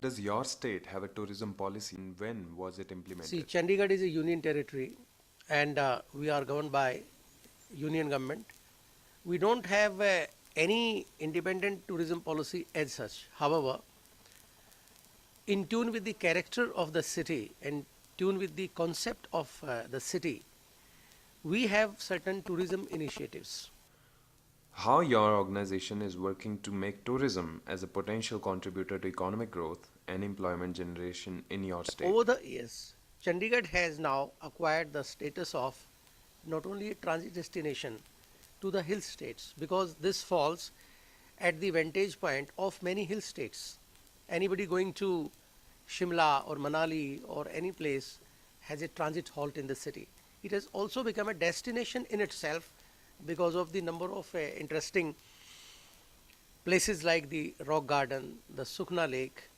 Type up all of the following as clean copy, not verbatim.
Does your state have a tourism policy and when was it See, implemented? Chandigarh is a union territory and we are governed by union government. We don't have any independent tourism policy as such. However, in tune with the character of the city and tune with the concept of the city, we have certain tourism initiatives. How your organization is working to make tourism as a potential contributor to economic growth and employment generation in your Over state? the years, Chandigarh has now acquired the status of not only a transit destination to the hill states because this falls at the vantage point of many hill states. Anybody going to Shimla or Manali or any place has a transit halt in the city. It has also become a destination in itself because of the number of interesting places like the Rock Garden, the Sukna Lake,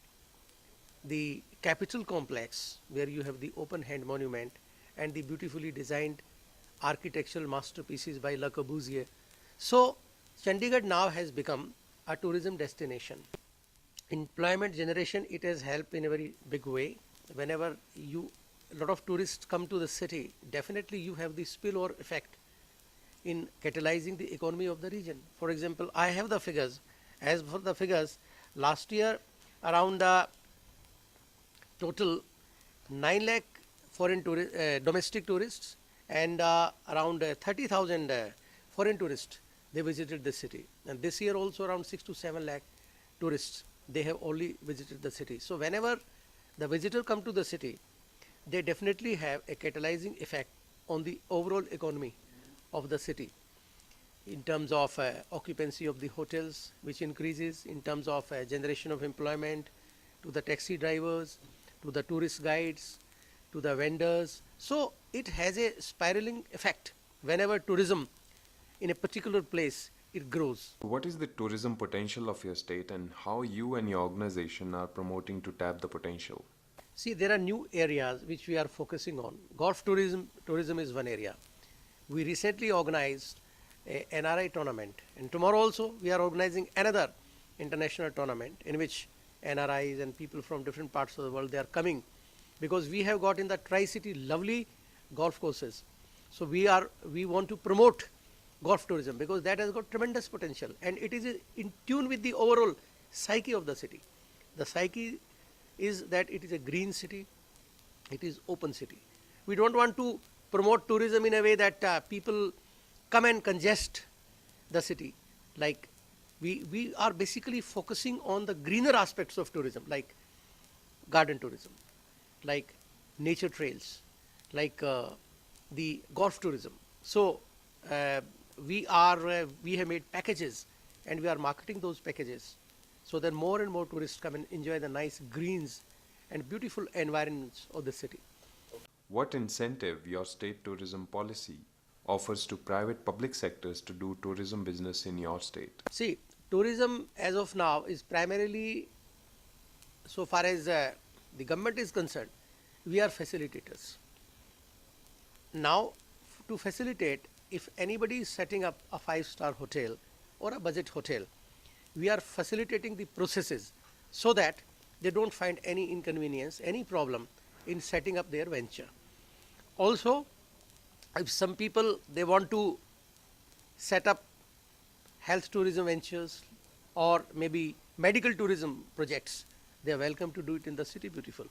the Capitol Complex, where you have the open hand monument and the beautifully designed architectural masterpieces by Le Corbusier. So, Chandigarh now has become a tourism destination. Employment generation, it has helped in a very big way. Whenever a lot of tourists come to the city, definitely you have the spillover effect in catalyzing the economy of the region. For example, I have the figures. As for the figures, last year around total 9 lakh domestic tourists and around 30,000 foreign tourists they visited the city, and this year also around 6 to 7 lakh tourists they have only visited the city. So whenever the visitor come to the city, they definitely have a catalyzing effect on the overall economy of the city in terms of occupancy of the hotels, which increases, in terms of generation of employment to the taxi drivers, to the tourist guides, to the vendors. So it has a spiraling effect. Whenever tourism in a particular place, it grows. What is the tourism potential of your state and how you and your organization are promoting to tap the potential? See, there are new areas which we are focusing on. Golf tourism is one area. We recently organized a NRI tournament, and tomorrow also we are organizing another international tournament in which NRIs and people from different parts of the world they are coming, because we have got in the Tri-City lovely golf courses. So we want to promote golf tourism because that has got tremendous potential and it is in tune with the overall psyche of the city. The psyche is that it is a green city, it is open city. We don't want to promote tourism in a way that people come and congest the city. Like we are basically focusing on the greener aspects of tourism, like garden tourism, like nature trails, like the golf tourism. So uh, we have made packages and we are marketing those packages so that more and more tourists come and enjoy the nice greens and beautiful environments of the city. What incentive your state tourism policy offers to private public sectors to do tourism business in your state? See, tourism as of now is primarily, so far as the government is concerned, we are facilitators. Now, to facilitate, if anybody is setting up a five-star hotel or a budget hotel, we are facilitating the processes so that they don't find any inconvenience, any problem in setting up their venture. Also, if some people they want to set up health tourism ventures or maybe medical tourism projects, they are welcome to do it in the city beautiful.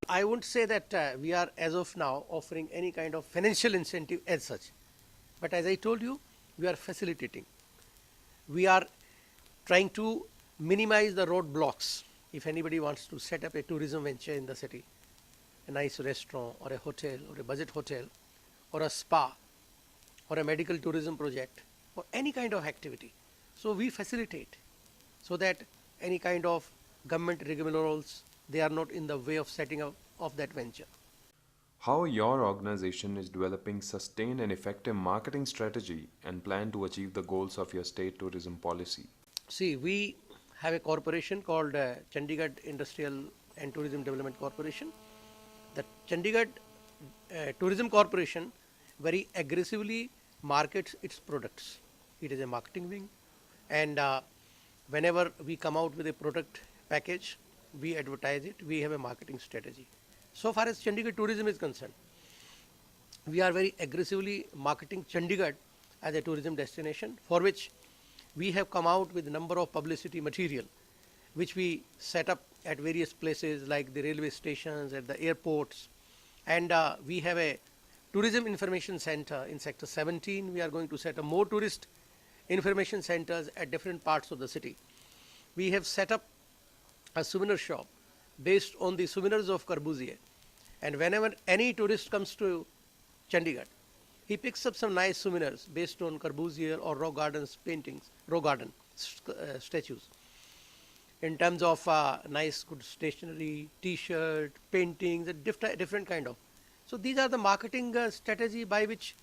I won't say that we are as of now offering any kind of financial incentive as such, but as I told you, we are facilitating. We are trying to minimize the roadblocks. If anybody wants to set up a tourism venture in the city, a nice restaurant or a hotel or a budget hotel or a spa or a medical tourism project or any kind of activity. So we facilitate so that any kind of government rigmaroles, they are not in the way of setting up of that venture. How your organization is developing sustained and effective marketing strategy and plan to achieve the goals of your state tourism policy? See, we have a corporation called Chandigarh Industrial and Tourism Development Corporation. The Chandigarh Tourism Corporation very aggressively markets its products. It is a marketing wing, and whenever we come out with a product package, we advertise it, we have a marketing strategy. So far as Chandigarh tourism is concerned, we are very aggressively marketing Chandigarh as a tourism destination, for which we have come out with a number of publicity material which we set up at various places like the railway stations, at the airports, and we have a tourism information center in sector 17. We are going to set up more tourist information centers at different parts of the city. We have set up a souvenir shop based on the souvenirs of Corbusier, and whenever any tourist comes to Chandigarh, he picks up some nice souvenirs based on Corbusier or Rock Garden's paintings, Rock Garden statues, in terms of nice good stationery, t-shirt, paintings, and different kind of. So these are the marketing strategy by which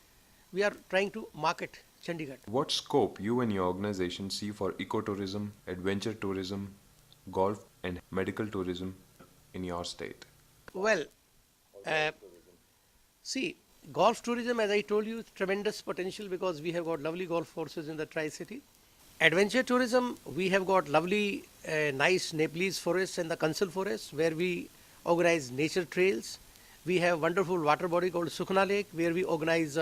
we are trying to market Chandigarh. What scope you and your organization see for ecotourism, adventure tourism, golf and medical tourism in your state? Well, see, golf tourism, as I told you, tremendous potential because we have got lovely golf courses in the Tri-City. Adventure tourism, we have got lovely, nice Nepalese forests and the Kansal forests where we organize nature trails. We have wonderful water body called Sukhna Lake where we organize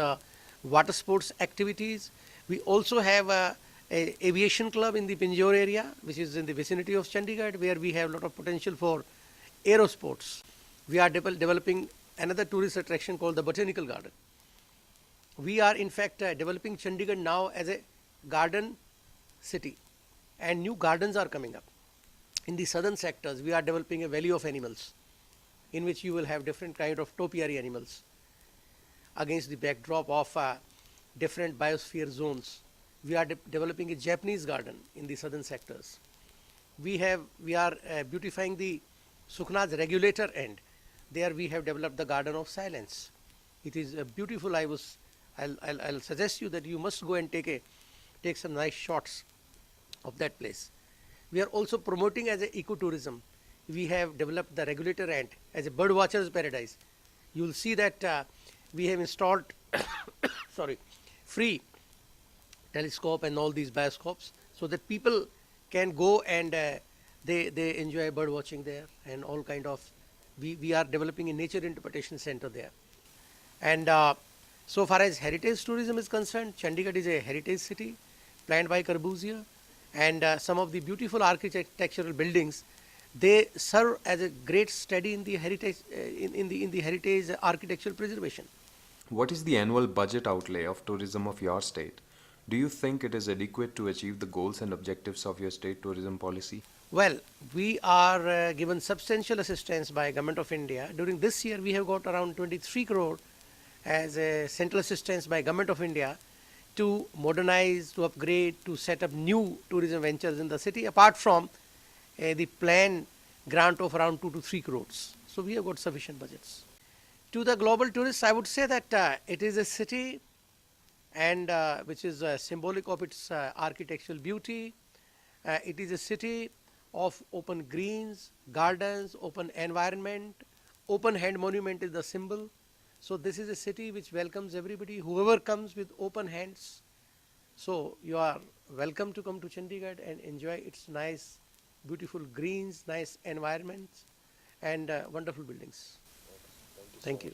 water sports activities. We also have a aviation club in the Pinjore area, which is in the vicinity of Chandigarh, where we have a lot of potential for aerosports. We are developing another tourist attraction called the Botanical Garden. We are in fact developing Chandigarh now as a garden city, and new gardens are coming up. In the southern sectors, we are developing a valley of animals in which you will have different kind of topiary animals against the backdrop of different biosphere zones. We are developing a Japanese garden in the southern sectors. We are beautifying the Sukhna's regulator end. There we have developed the garden of silence. It is beautiful. I'll suggest you that you must go and take some nice shots of that place. We are also promoting as a ecotourism. We have developed the regulator end as a bird watcher's paradise. You will see that we have installed free telescope and all these bioscopes so that people can go and they enjoy bird watching there and all kind of. We are developing a nature interpretation center there. And so far as heritage tourism is concerned, Chandigarh is a heritage city planned by Corbusier, and some of the beautiful architectural buildings, they serve as a great study in the heritage in the heritage architectural preservation. What is the annual budget outlay of tourism of your state? Do you think it is adequate to achieve the goals and objectives of your state tourism policy? Well, we are given substantial assistance by Government of India. During this year, we have got around 23 crore as a central assistance by Government of India to modernize, to upgrade, to set up new tourism ventures in the city, apart from the planned grant of around 2 to 3 crores. So we have got sufficient budgets. To the global tourists, I would say that it is a city and which is symbolic of its architectural beauty. It is a city of open greens, gardens, open environment. Open hand monument is the symbol. So this is a city which welcomes everybody, whoever comes with open hands. So you are welcome to come to Chandigarh and enjoy its nice, beautiful greens, nice environments and wonderful buildings. Thank you.